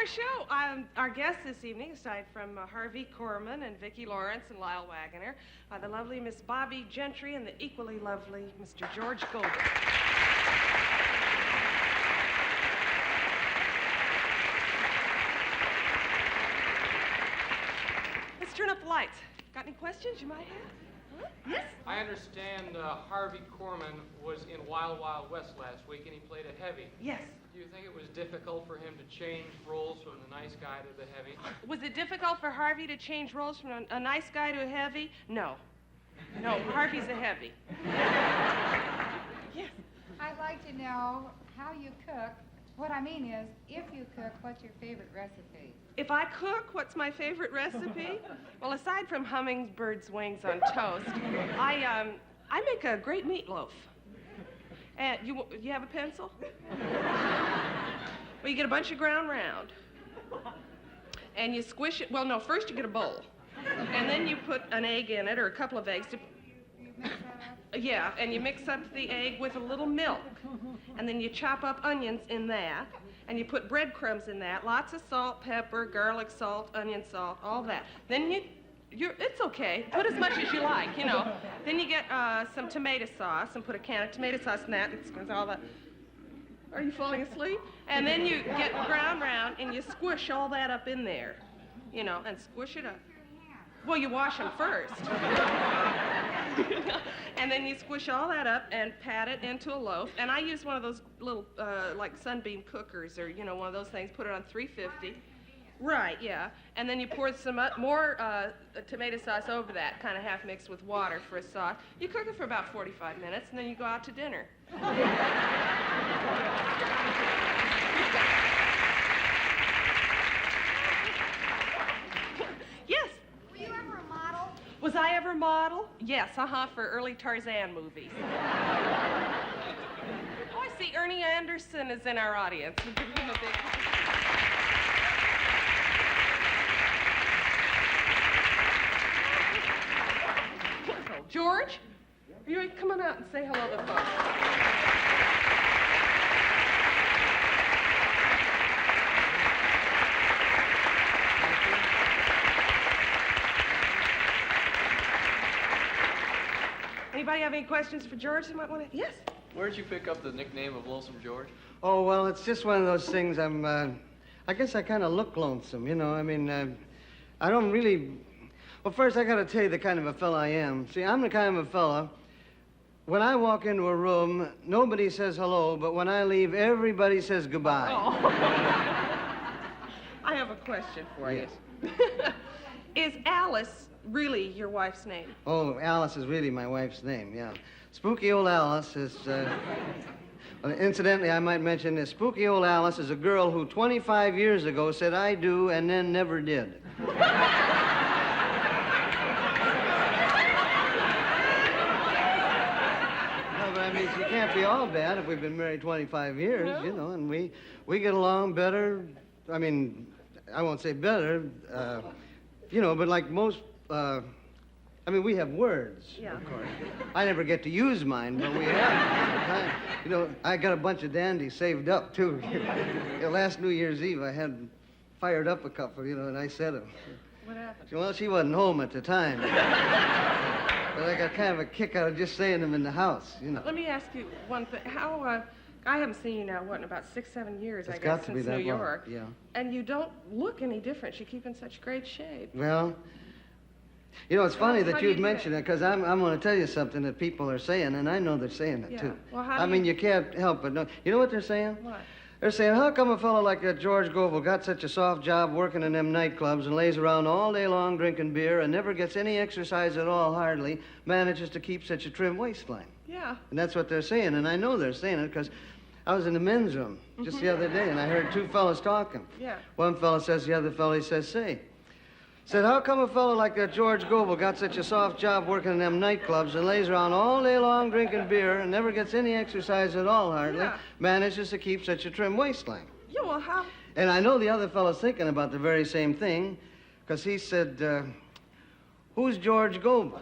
our show. Our guests this evening, aside from Harvey Korman and Vicki Lawrence and Lyle Waggoner, are the lovely Miss Bobbie Gentry and the equally lovely Mr. George Gobel. Let's turn up the lights. Got any questions you might have? Huh? Yes? I understand Harvey Korman was in Wild Wild West last week and he played a heavy. Yes. Do you think it was difficult for him to change roles from the nice guy to the heavy? Was it difficult for Harvey to change roles from a nice guy to a heavy? No. No, Harvey's a heavy. Yes. I'd like to know how you cook. What I mean is, if you cook, what's your favorite recipe? If I cook, what's my favorite recipe? Well, aside from hummingbird's wings on toast, I make a great meatloaf. And you have a pencil? Well, you get a bunch of ground round. And you squish it. Well, no, first you get a bowl. And then you put an egg in it, or a couple of eggs. You mix that up? Yeah, and you mix up the egg with a little milk. And then you chop up onions in that. And you put breadcrumbs in that. Lots of salt, pepper, garlic salt, onion salt, all that. Then it's okay. Put as much as you like, you know. Then you get some tomato sauce and put a can of tomato sauce in that. It's all that. Are you falling asleep? And then you get ground round and you squish all that up in there, you know, and squish it up. Well, you wash them first. And then you squish all that up and pat it into a loaf. And I use one of those little, like Sunbeam cookers or, you know, one of those things. Put it on 350. Right, yeah. And then you pour some more tomato sauce over that, kind of half mixed with water for a sauce. You cook it for about 45 minutes, and then you go out to dinner. Yes? Were you ever a model? Was I ever a model? Yes, for early Tarzan movies. Oh, I see Ernie Anderson is in our audience. We'll give him a big... George, are you ready? Come on out and say hello to folks. Anybody have any questions for George you might want to? Yes? Where'd you pick up the nickname of Lonesome George? Oh, well, it's just one of those things. I guess I kind of look lonesome, you know. I mean, I don't really... Well, first, I got to tell you the kind of a fella I am. See, I'm the kind of a fella, when I walk into a room, nobody says hello, but when I leave, everybody says goodbye. Oh. I have a question for you. Is Alice really your wife's name? Oh, Alice is really my wife's name, yeah. Spooky old Alice is... Well, incidentally, I might mention this. Spooky old Alice is a girl who 25 years ago said, I do, and then never did. I mean, she can't be all bad if we've been married 25 years, No. You know, and we get along better. I mean, I won't say better, you know, but like most, I mean, we have words, Yeah. of course. I never get to use mine, but we have. You know, I got a bunch of dandies saved up, too. Last New Year's Eve, I had fired up a couple, you know, and I said them. What happened? Well, she wasn't home at the time. But I got kind of a kick out of just saying them in the house, you know. Let me ask you one thing. How, I haven't seen you now, what, in about 6-7 years, It's I got guess, to be since that New long, York. yeah. And you don't look any different. You keep in such great shape. Well, you know, it's funny How that do you you'd do mentioned it, because I'm going to tell you something that people are saying, and I know they're saying it, Yeah. too. Well, how I do mean, you- you can't help but know. You know what they're saying? What? They're saying, how come a fellow like that George Gobel got such a soft job working in them nightclubs and lays around all day long drinking beer and never gets any exercise at all, hardly, manages to keep such a trim waistline? Yeah. And that's what they're saying, and I know they're saying it because I was in the men's room just the other day, and I heard two fellas talking. Yeah. One fella says to the other fella, he says, say, said, how come a fellow like that George Gobel got such a soft job working in them nightclubs and lays around all day long drinking beer and never gets any exercise at all, hardly, Yeah. manages to keep such a trim waistline? Yeah, well, how? And I know the other fellow's thinking about the very same thing, because he said, who's George Gobel?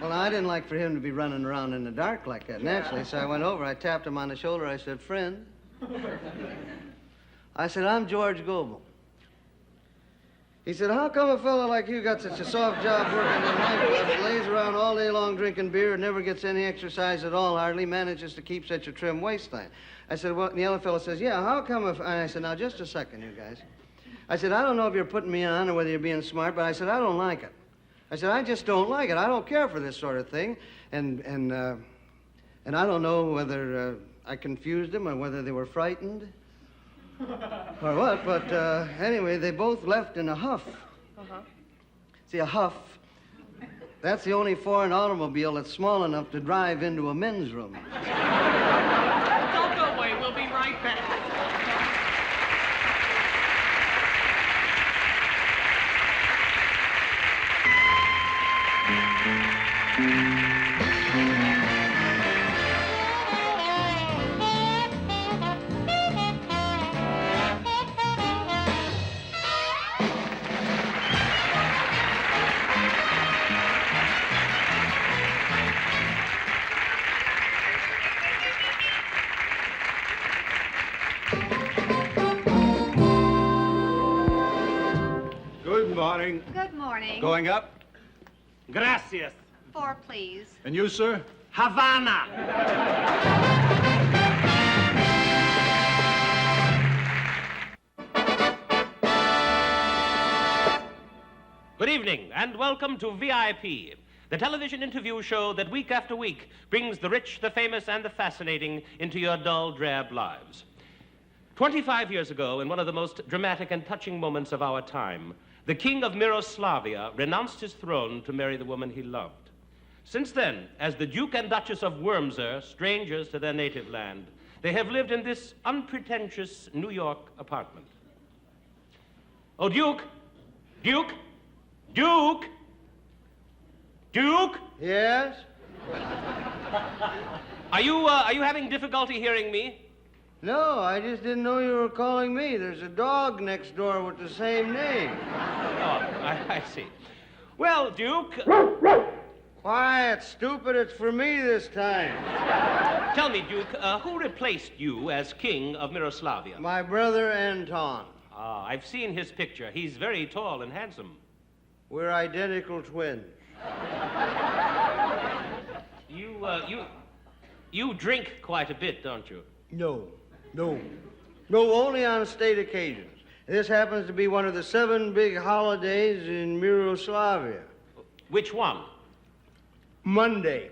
Well, I didn't like for him to be running around in the dark like that, naturally, so I went over, I tapped him on the shoulder, I said, friend, I said, I'm George Gobel. He said, how come a fellow like you got such a soft job working in the nightclub, lays around all day long drinking beer and never gets any exercise at all, hardly manages to keep such a trim waistline? I said, well, and the other fellow says, yeah, how come and I said, now, just a second, you guys. I said, I don't know if you're putting me on or whether you're being smart, but I said, I don't like it. I said, I just don't like it. I don't care for this sort of thing. And I don't know whether I confused them or whether they were frightened or what, but anyway, they both left in a huff. Uh-huh. See, a huff, that's the only foreign automobile that's small enough to drive into a men's room. Don't go away. We'll be right back. Good morning. Good morning. Going up? Gracias. 4, please. And you, sir? Havana. Good evening, and welcome to VIP, the television interview show that week after week brings the rich, the famous, and the fascinating into your dull, drab lives. 25 years ago, in one of the most dramatic and touching moments of our time, the king of Miroslavia renounced his throne to marry the woman he loved. Since then, as the Duke and Duchess of Wormser, strangers to their native land, they have lived in this unpretentious New York apartment. Oh, Duke! Duke! Duke! Duke! Yes? Are you having difficulty hearing me? No, I just didn't know you were calling me. There's a dog next door with the same name. Oh, I see. Well, Duke, Quiet, stupid. It's for me this time. tell me, Duke, who replaced you as king of Miroslavia? My brother Anton. Ah, I've seen his picture. He's very tall and handsome. We're identical twins. You drink quite a bit, don't you? No, only on state occasions. This happens to be one of the 7 big holidays in Miroslavia. Which one? Monday.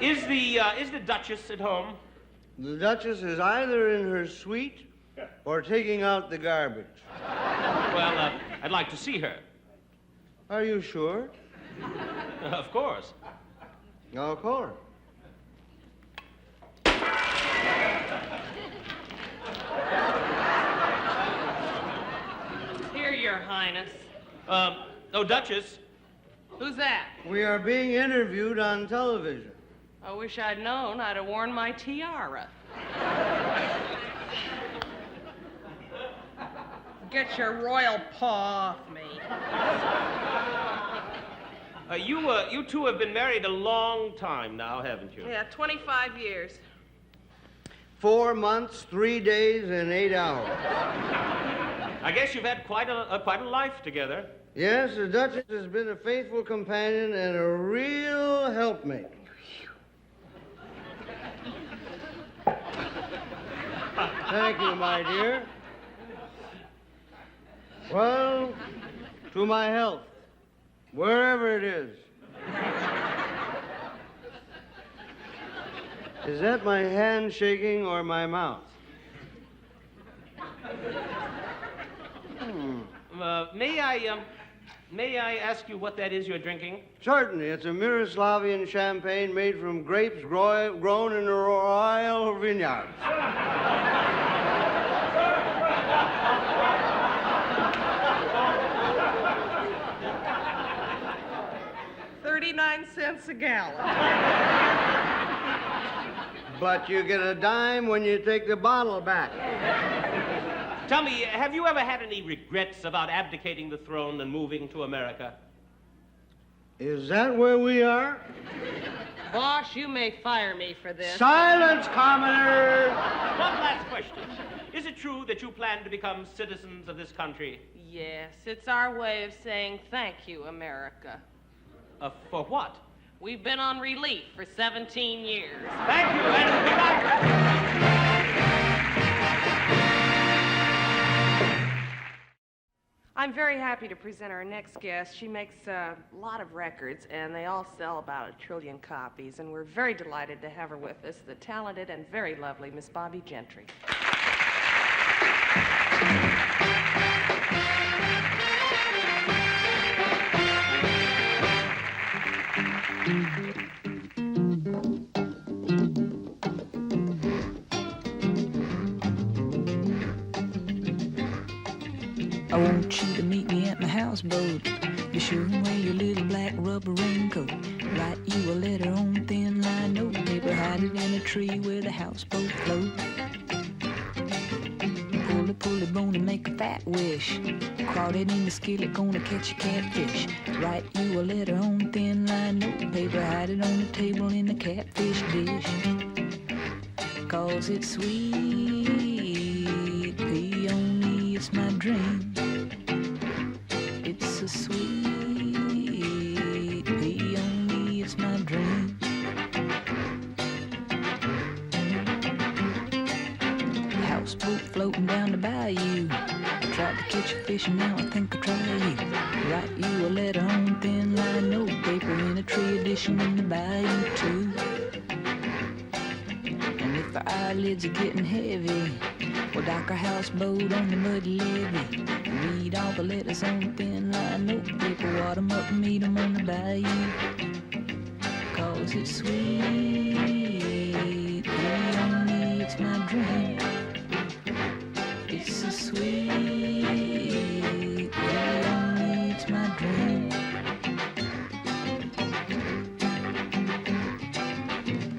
Is the Duchess at home? The Duchess is either in her suite or taking out the garbage. Well, I'd like to see her. Are you sure? Of course. I'll call her. Here, Your Highness. Oh, Duchess. Who's that? We are being interviewed on television. I wish I'd known. I'd have worn my tiara. Get your royal paw off me. You two have been married a long time now, haven't you? Yeah, 25 years. 4 months, 3 days, and 8 hours. I guess you've had quite a life together. Yes, the Duchess has been a faithful companion and a real helpmate. Thank you, my dear. Well, to my health, wherever it is. Is that my hand shaking or my mouth? May I ask you what that is you're drinking? Certainly. It's a Miroslavian champagne made from grapes grown in the royal vineyards. 39 cents a gallon. But you get a dime when you take the bottle back. Tell me, have you ever had any regrets about abdicating the throne and moving to America? Is that where we are? Boss, you may fire me for this. Silence, commoners! One last question. Is it true that you plan to become citizens of this country? Yes, it's our way of saying thank you, America. For what? We've been on relief for 17 years. Thank you, and good night. I'm very happy to present our next guest. She makes a lot of records, and they all sell about 1 trillion copies, and we're very delighted to have her with us, the talented and very lovely Miss Bobbie Gentry. I want you to meet me at my houseboat. Be sure and wear your little black rubber raincoat. Write you a letter on thin line note paper, hide it in a tree where the houseboat float. Pull a bone and make a fat wish. Crawl it in the skillet, gonna catch a catfish. Write you a letter on thin line note paper, hide it on the table in the catfish dish. 'Cause it's sweet peony, it's my dream. It's so sweet peony, it's my dream. Houseboat floating down the bayou. Tried to catch a fish and now I think I'll try you. Write you a letter on thin line note paper in a tree edition in the bayou too. And if our eyelids are getting heavy, we'll dock our houseboat on the muddy levee. Read all the letters on thin line note paper, wad 'em up and meet 'em on the bayou. 'Cause it's sweet peony, it's my dream. It's so sweet peony, it's my dream.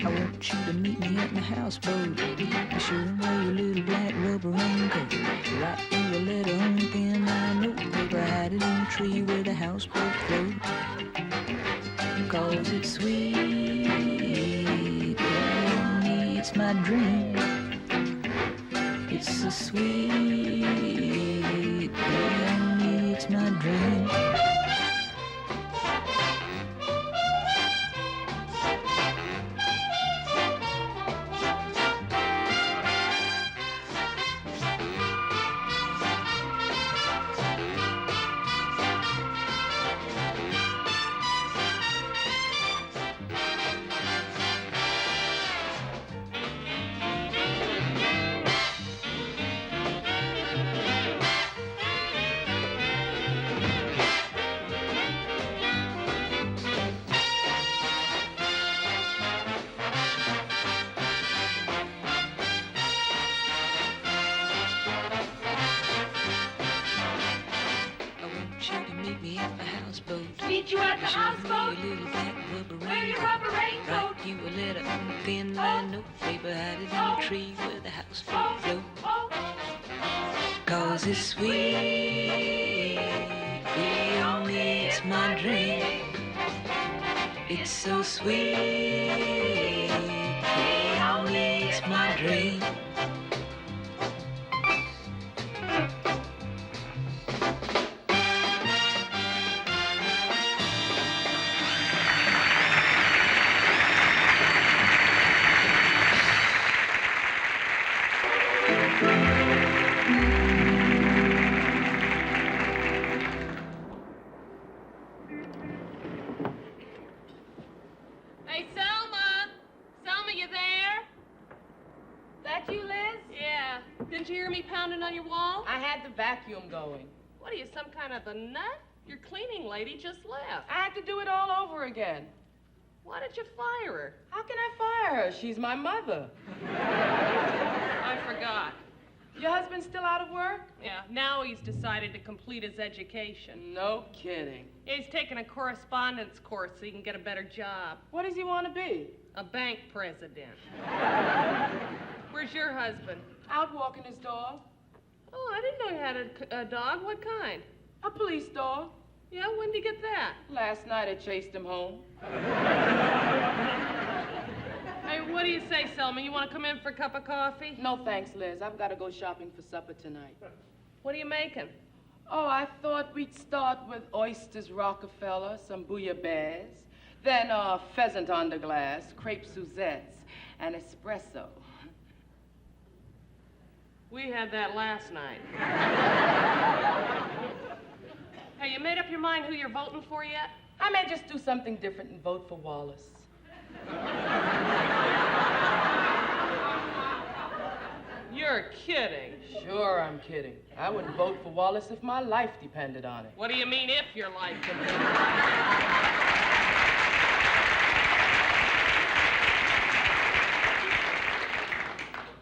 I want you to meet me at my houseboat. Be sure and wear your little black rubber raincoat. Write you a letter on thin line note paper, hide it in a tree where the houseboat float. 'Cause it's sweet peony, it's my dream. It's so sweet peony, it's my dream. Meet you at the houseboat. Wear your rubber raincoat. Write you a letter on a thin line note paper, hide it in a tree where the houseboat float. 'Cause it's sweet peony, it's my dream. It's so sweet peony, it's my dream. Hey, Selma! Selma, you there? That you, Liz? Yeah. Didn't you hear me pounding on your wall? I had the vacuum going. What are you, some kind of a nut? Your cleaning lady just left. I had to do it all over again. Why did you fire her? How can I fire her? She's my mother. I forgot. Your husband's still out of work? Yeah, now he's decided to complete his education. No kidding. He's taking a correspondence course so he can get a better job. What does he want to be? A bank president. Where's your husband? Out walking his dog. Oh, I didn't know you had a dog. What kind? A police dog. Yeah, when did he he get that? Last night I chased him home. Hey, what do you say, Selma? You want to come in for a cup of coffee? No thanks, Liz. I've got to go shopping for supper tonight. What are you making? Oh, I thought we'd start with oysters Rockefeller, some bouillabaisse, then pheasant on the glass, crepe Suzettes, and espresso. We had that last night. Hey, you made up your mind who you're voting for yet? I may just do something different and vote for Wallace. You're kidding. Sure, I'm kidding. I wouldn't vote for Wallace if my life depended on it. What do you mean, if your life depends?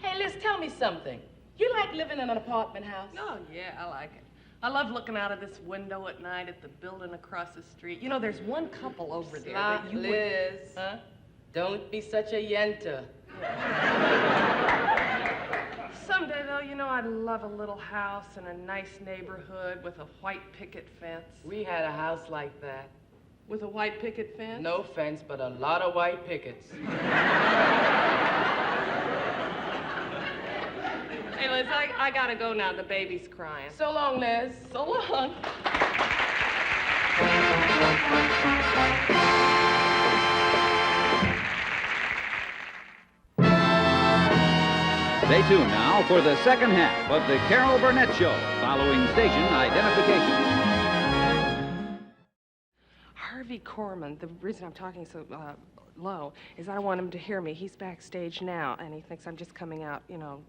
Hey, Liz, tell me something. You like living in an apartment house? Oh, yeah, I like it. I love looking out of this window at night at the building across the street. You know, there's one couple over there that you Liz. would... Huh? Don't be such a yenta. Someday, though, you know, I'd love a little house in a nice neighborhood with a white picket fence. We had a house like that. With a white picket fence? No fence, but a lot of white pickets. Hey, Liz, I gotta go now. The baby's crying. So long, Liz. So long. Stay tuned now for the second half of the Carol Burnett Show, following station identification. Harvey Korman, the reason I'm talking so low is I want him to hear me. He's backstage now, and he thinks I'm just coming out, you know,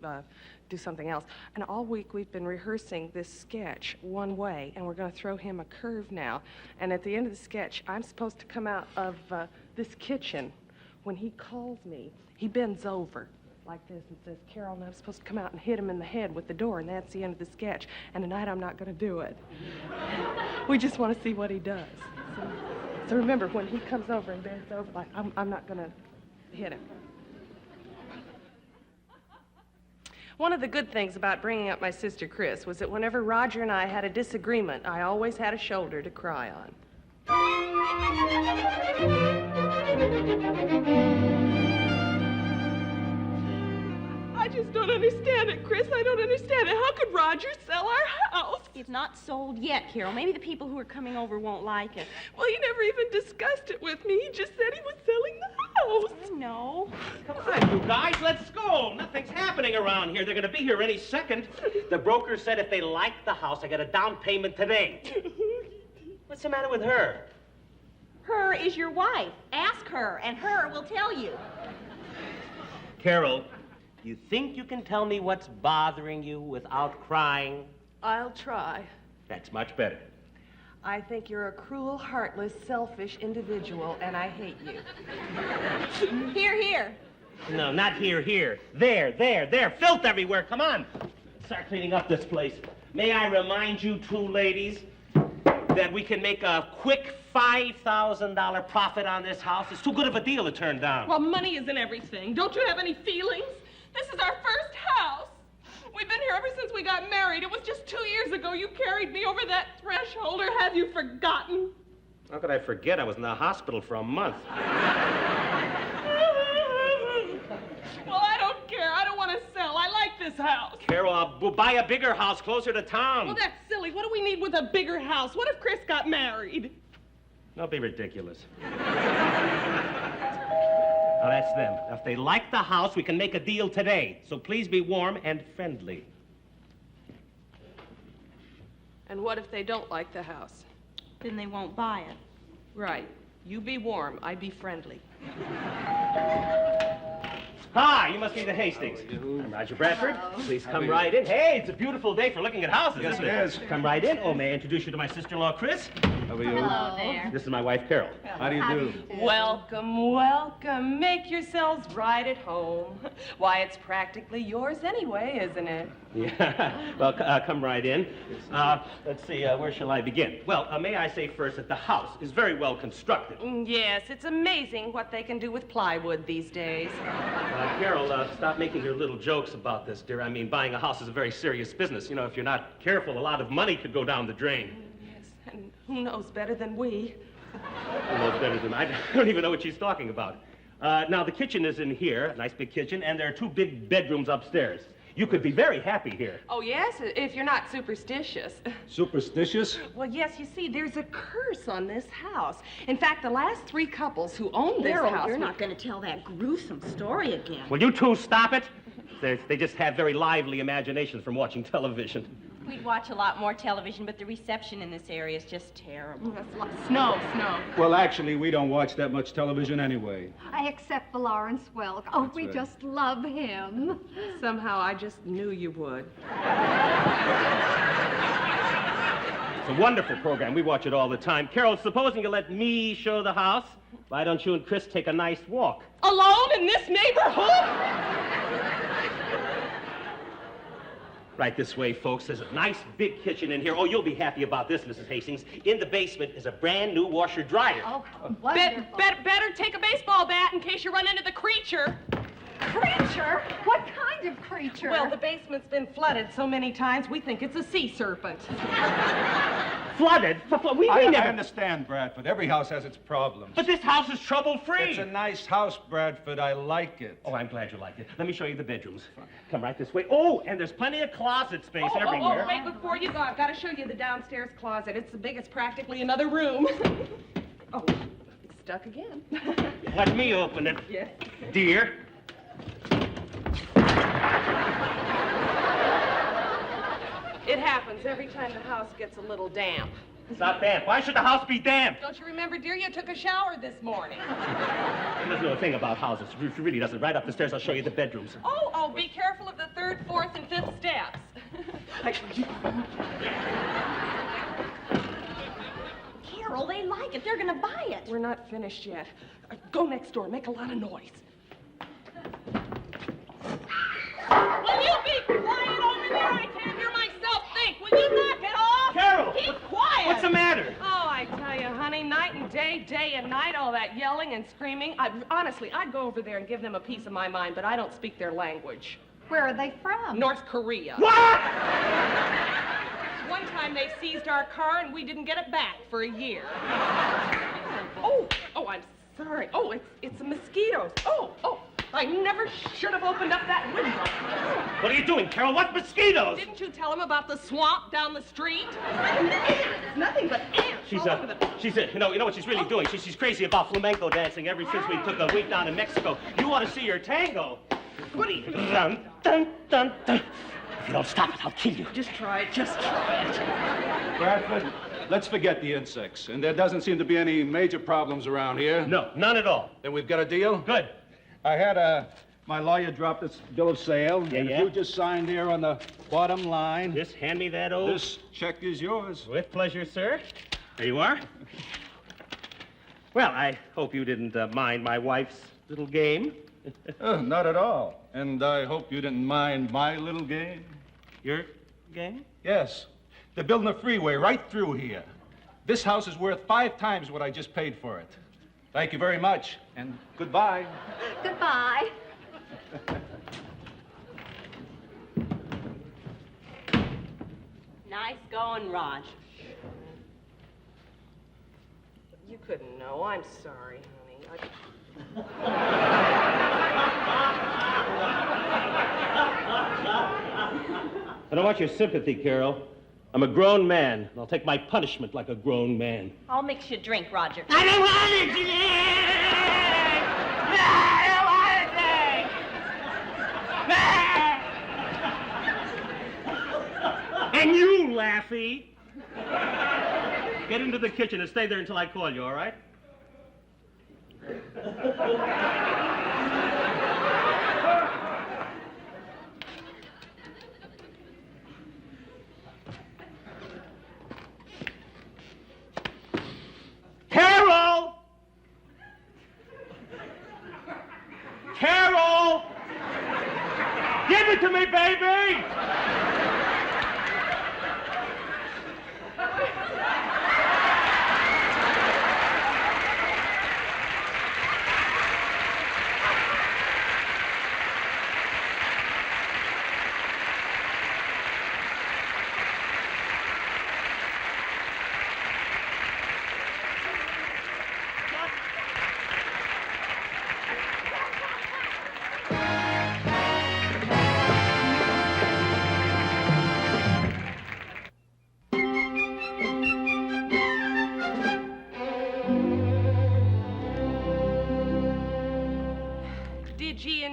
do something else. And all week we've been rehearsing this sketch one way, and we're going to throw him a curve now. And at the end of the sketch, I'm supposed to come out of this kitchen. When he calls me, he bends over like this and says, Carol, and I'm supposed to come out and hit him in the head with the door, and that's the end of the sketch. And tonight I'm not going to do it. We just want to see what he does. So remember, when he comes over and bends over, like, I'm not going to hit him. One of the good things about bringing up my sister Chris was that whenever Roger and I had a disagreement, I always had a shoulder to cry on. I just don't understand it, Chris. I don't understand it. How could Roger sell our house? It's not sold yet, Carol. Maybe the people who are coming over won't like it. Well, he never even discussed it with me. He just said he was selling the house. Oh, no. Come on, you guys, let's go. Nothing's happening around here. They're going to be here any second. The broker said if they like the house, I get a down payment today. What's the matter with her? Her is your wife. Ask her, and her will tell you. Carol, you think you can tell me what's bothering you without crying? I'll try. That's much better. I think you're a cruel, heartless, selfish individual, and I hate you. Here, here. No, not here, here. There. Filth everywhere. Come on. Start cleaning up this place. May I remind you two ladies that we can make a quick $5,000 profit on this house? It's too good of a deal to turn down. Well, money isn't everything. Don't you have any feelings? This is our first house. We've been here ever since we got married. It was just 2 years ago you carried me over that threshold, or have you forgotten? How could I forget? I was in the hospital for a month. Well, I don't care. I don't want to sell. I like this house. Carol, I'll buy a bigger house closer to town. Well, that's silly. What do we need with a bigger house? What if Chris got married? Don't be ridiculous. Now, that's them. If they like the house, we can make a deal today. So please be warm and friendly. And what if they don't like the house? Then they won't buy it. Right. You be warm. I be friendly. Hi, you must be the Hastings. I'm Roger Bradford. Hello. Please come right in. Hey, it's a beautiful day for looking at houses, Yes, isn't it it? is. Come right in. Oh, may I introduce you to my sister-in-law, Chris? How are you? Hello there. This is my wife, Carol. How do you do? Welcome, welcome. Make yourselves right at home. Why, it's practically yours anyway, isn't it? Yeah. Well, come right in. Let's see, where shall I begin? Well, may I say first that the house is very well constructed. Yes, it's amazing what they can do with plywood these days. Carol, stop making your little jokes about this, dear. I mean, buying a house is a very serious business. You know, if you're not careful, a lot of money could go down the drain. Yes, and Who knows better than we? Who knows better than I don't even know what she's talking about. Now, the kitchen is in here, a nice big kitchen, and there are 2 big bedrooms upstairs. You could be very happy here. Oh, yes, if you're not superstitious. Superstitious? Well, yes, you see, there's a curse on this house. In fact, the last 3 couples who owned this Harold, house... you're not going to tell that gruesome story again. Will you 2 stop it? They just have very lively imaginations from watching television. We'd watch a lot more television, but the reception in this area is just terrible. That's a lot. Snow. Well, actually, we don't watch that much television anyway. Except for Lawrence Welk. Oh, That's we right. just love him. Somehow, I just knew you would. It's a wonderful program. We watch it all the time. Carol, supposing you let me show the house, why don't you and Chris take a nice walk? Alone in this neighborhood? Right this way, folks. There's a nice big kitchen in here. Oh, you'll be happy about this, Mrs. Hastings. In the basement is a brand new washer-dryer. Oh, wonderful. Better take a baseball bat in case you run into the creature. Creature? What kind of creature? Well, the basement's been flooded so many times, we think it's a sea serpent. Flooded? I understand, Bradford. Every house has its problems. But this house is trouble-free. It's a nice house, Bradford. I like it. Oh, I'm glad you like it. Let me show you the bedrooms. Come right this way. Oh, and there's plenty of closet space everywhere. Oh, wait, before you go, I've got to show you the downstairs closet. It's the biggest, practically another room. Oh, it's stuck again. Let me open it. Yes. Dear. It happens every time the house gets a little damp. It's not damp. Why should the house be damp? Don't you remember, dear, you took a shower this morning? She doesn't know a thing about houses. She really doesn't. Right up the stairs, I'll show you the bedrooms. Oh, be careful of the 3rd, 4th, and 5th steps. Carol, they like it. They're going to buy it. We're not finished yet. Go next door. Make a lot of noise. Will you be quiet over there? I can't hear myself think. Will you knock it off? Carol! Keep quiet. What's the matter? Oh, I tell you, honey, night and day and night, all that yelling and screaming. Honestly, I'd go over there and give them a piece of my mind, but I don't speak their language. Where are they from? North Korea. What? One time they seized our car and we didn't get it back for a year. Oh, I'm sorry. Oh, it's the mosquitoes. Oh, I never should have opened up that window. What are you doing, Carol? What mosquitoes? Didn't you tell him about the swamp down the street? It's nothing but ants. You know what she's really doing? She's crazy about flamenco dancing ever since we took a week down in Mexico. You ought to see her tango. What are you? Dun, dun, dun, dun. If you don't stop it, I'll kill you. Just try it. Just try it. Bradford, let's forget the insects. And there doesn't seem to be any major problems around here. No, none at all. Then we've got a deal? Good. I had my lawyer drop this bill of sale. Yeah. If you just sign there on the bottom line. Just hand me that old... This check is yours. With pleasure, sir. There you are. Well, I hope you didn't mind my wife's little game. Not at all. And I hope you didn't mind my little game. Your game? Yes. They're building a freeway right through here. This house is worth 5 times what I just paid for it. Thank you very much, and goodbye. Goodbye. Nice going, Raj. You couldn't know. I'm sorry, honey. I don't want your sympathy, Carol. I'm a grown man, and I'll take my punishment like a grown man. I'll mix you a drink, Roger. I don't want it, I don't want it, And you, Laffy. Get into the kitchen and stay there until I call you, all right? Carol! Carol! Give it to me, baby!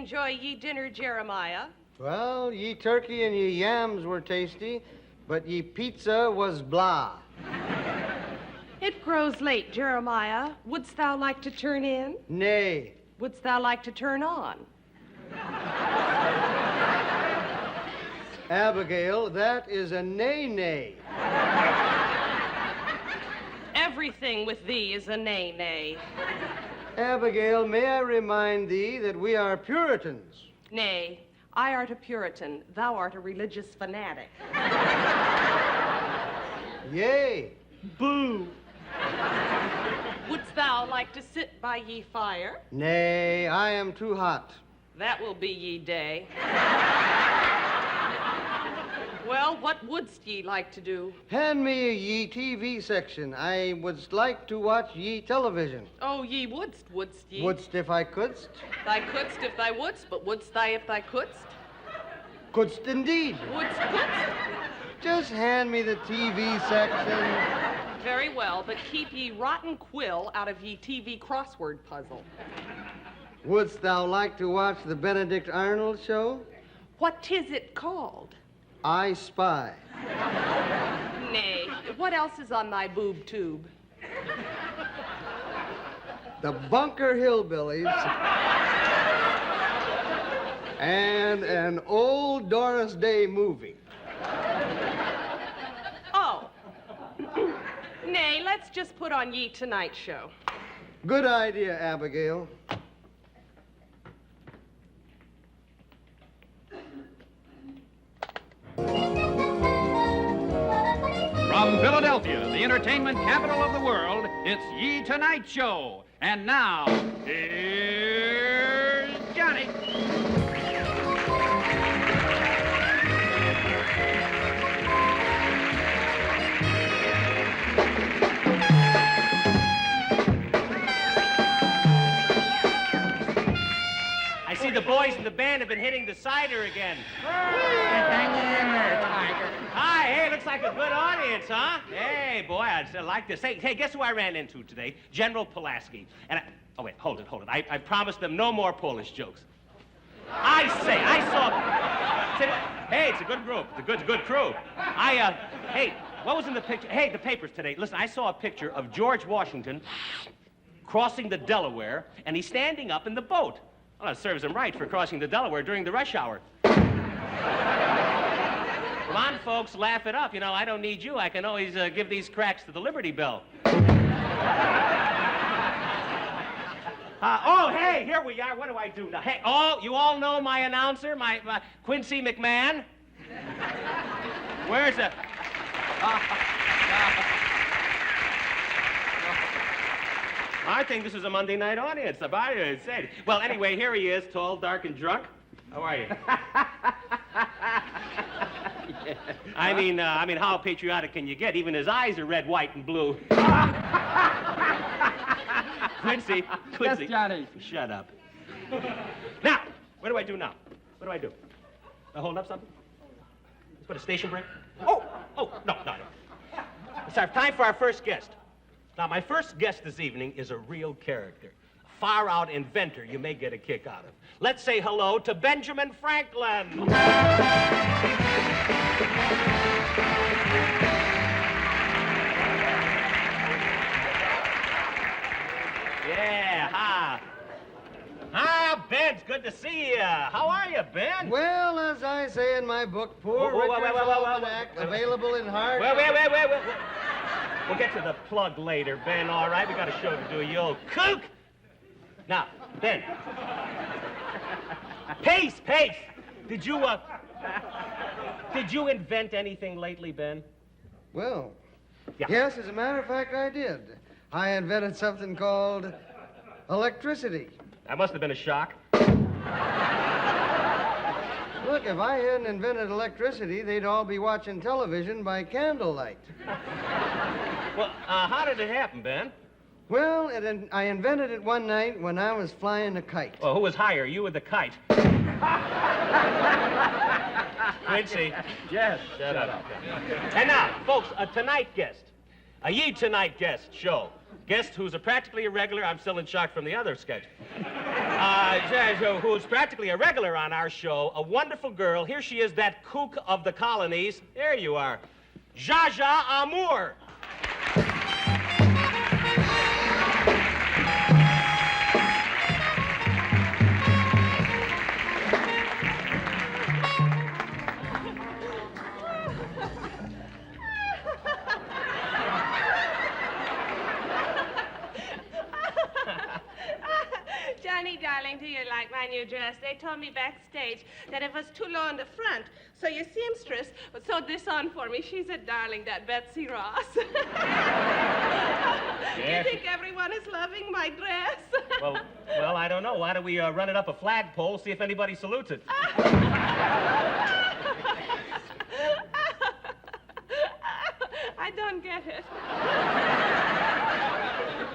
enjoy ye dinner, Jeremiah? Well, ye turkey and ye yams were tasty, but ye pizza was blah. It grows late, Jeremiah. Wouldst thou like to turn in? Nay. Wouldst thou like to turn on? Abigail, that is a nay-nay. Everything with thee is a nay-nay. Abigail, may I remind thee that we are Puritans? Nay, I art a Puritan, thou art a religious fanatic. Yea. Boo. Wouldst thou like to sit by ye fire? Nay, I am too hot. That will be ye day. Well, what wouldst ye like to do? Hand me ye TV section. I would like to watch ye television. Oh, ye wouldst ye? Wouldst if I couldst? Thy couldst if thou wouldst, but wouldst thy if thou couldst? Couldst indeed. Wouldst couldst? Just hand me the TV section. Very well, but keep ye rotten quill out of ye TV crossword puzzle. Wouldst thou like to watch the Benedict Arnold show? What 'tis it called? I Spy. Nay, what else is on thy boob tube? The Bunker Hillbillies. And an old Doris Day movie. Oh. Nay, let's just put on ye Tonight Show. Good idea, Abigail. From Philadelphia, the entertainment capital of the world, it's Ye Tonight Show. And now, here's Johnny. I see the boys in the band have been hitting the cider again. Hi, hey, looks like a good audience, huh? Hey, boy, I like this. Hey, guess who I ran into today? General Pulaski. And oh, wait, hold it. I promised them no more Polish jokes. I saw... Hey, it's a good group. It's a good crew. Hey, what was in the picture? Hey, the papers today. Listen, I saw a picture of George Washington crossing the Delaware, and he's standing up in the boat. Well, it serves him right for crossing the Delaware during the rush hour. Come on, folks, laugh it up. You know, I don't need you. I can always give these cracks to the Liberty Bell. Oh, hey, here we are. What do I do now? Hey, you all know my announcer, my Quincy McMahon? Where's the... I think this is a Monday night audience. I said. Well, anyway, here he is, tall, dark, and drunk. How are you? I mean, how patriotic can you get? Even his eyes are red, white, and blue. Quincy. Yes, Johnny. Shut up. Now, what do I do now? What do I do? Hold up something? Let's put a station break? Oh, no. It's our time for our first guest. Now, my first guest this evening is a real character. A far-out inventor you may get a kick out of. Let's say hello to Benjamin Franklin. Yeah, hi. Hi, Ben. It's good to see you. How are you, Ben? Well, as I say in my book, Poor Richard's Almanac, available in hard... Wait. We'll get to the plug later, Ben, all right? We got a show to do, you old kook. Now, Ben. Pace! Did you invent anything lately, Ben? Well, yeah. Yes, as a matter of fact, I did. I invented something called electricity. That must have been a shock. Look, if I hadn't invented electricity, they'd all be watching television by candlelight. Well, how did it happen, Ben? Well, I invented it one night when I was flying a kite. Well, who was higher, you or the kite? Quincy. Yes. Shut up. And now, folks, a Tonight Guest. A Ye Tonight Guest show. Guest who's practically irregular. I'm still in shock from the other sketch. Who's practically a regular on our show, a wonderful girl. Here she is, that kook of the colonies. There you are. Zsa Zsa Gabor. Johnny, darling, do you like my new dress? They told me backstage that it was too low in the front. So your seamstress sewed this on for me. She's a darling, that Betsy Ross. Yeah. You think everyone is loving my dress? Well, I don't know. Why don't we run it up a flagpole, see if anybody salutes it? I don't get it.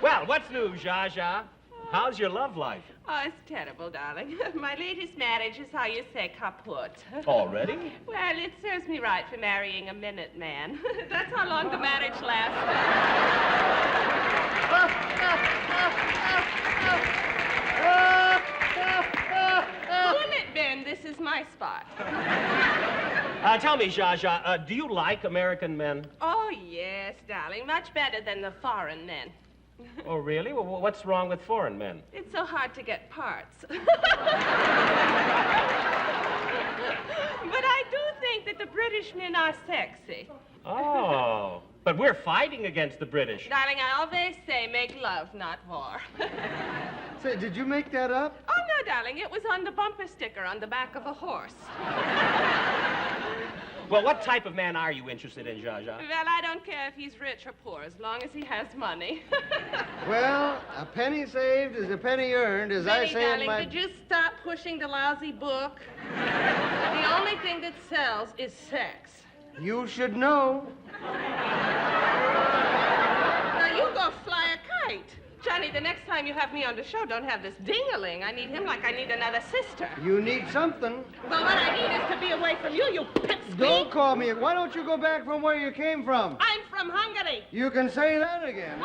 Well, what's new, Zsa Zsa? How's your love life? Oh, it's terrible, darling. My latest marriage is how you say kaput. Already? Well, it serves me right for marrying a minute man. That's how long the marriage lasted. Cool it, Ben. This is my spot. Tell me, Zsa Zsa, do you like American men? Oh, yes, darling. Much better than the foreign men. Oh, really? Well, what's wrong with foreign men? It's so hard to get parts. But I do think that the British men are sexy. Oh, but we're fighting against the British. Darling, I always say make love, not war. Say, did you make that up? Oh, no, darling. It was on the bumper sticker on the back of a horse. Well, what type of man are you interested in, Zsa Zsa? Well, I don't care if he's rich or poor, as long as he has money. Well, a penny saved is a penny earned, as I say darling, in my... did you stop pushing the lousy book? The only thing that sells is sex. You should know. Now, you go fly a kite. Johnny, the next time you have me on the show, don't have this ding-a-ling. I need him like I need another sister. You need something. Well, what I need is to be away from you, you pipsqueak. Don't call me. Why don't you go back from where you came from? I'm from Hungary. You can say that again.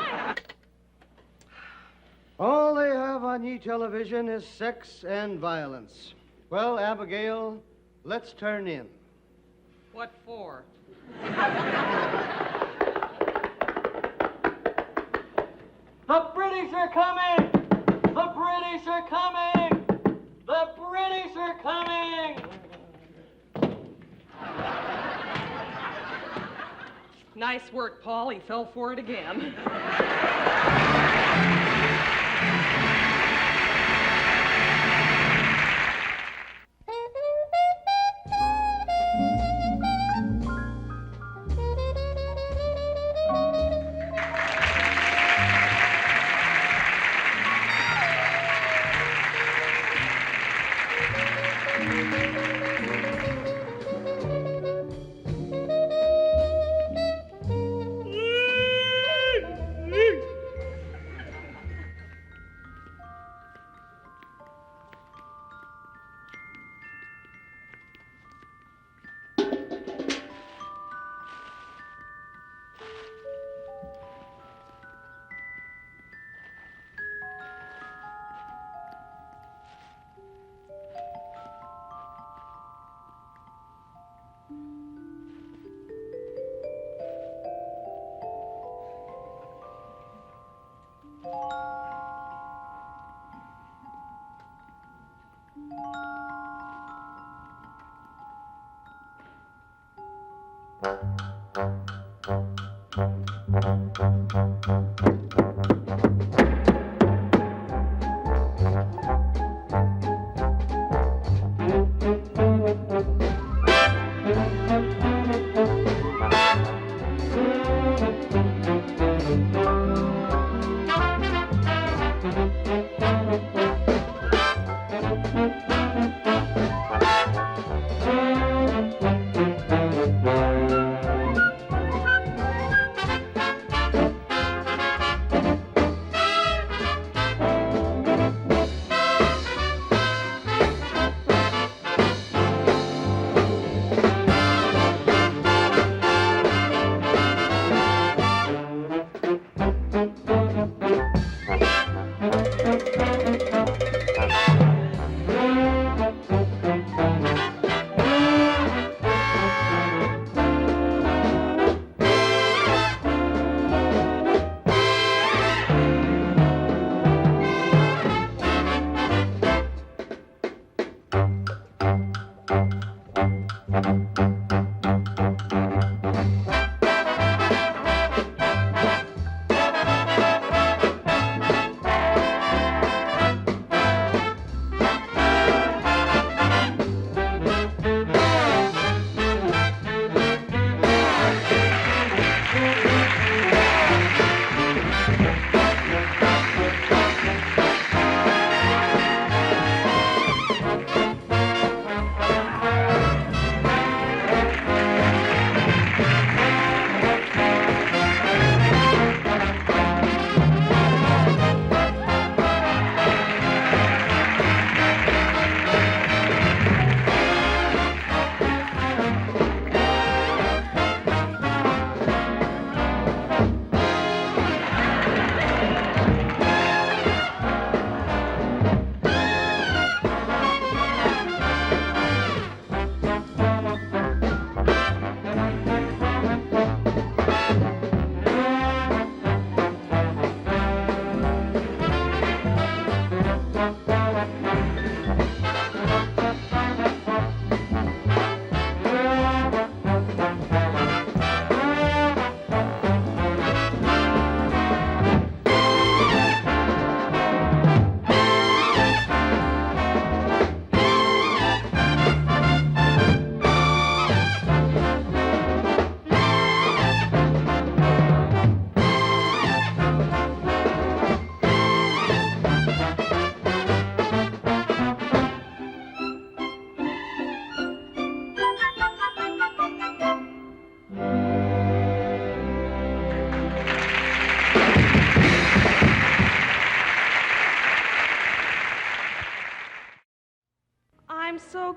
All they have on ye television is sex and violence. Well, Abigail, let's turn in. What for? The British are coming! The British are coming! The British are coming! Nice work, Paul. He fell for it again.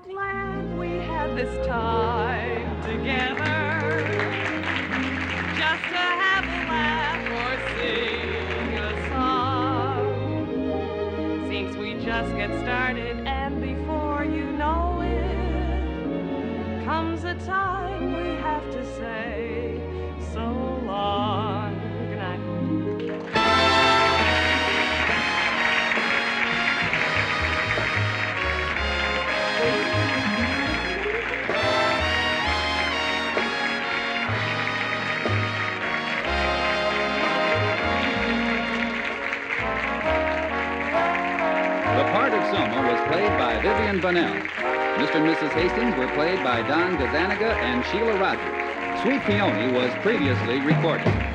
glad we had this time together, just to have a laugh or sing a song. Seems we just get started, and before you know it, comes a time we have to say so long. Good night. The part of Soma was played by Vivian Burnett. Mr. and Mrs. Hastings were played by Don Gazaniga and Sheila Rogers. Sweet Peony was previously recorded.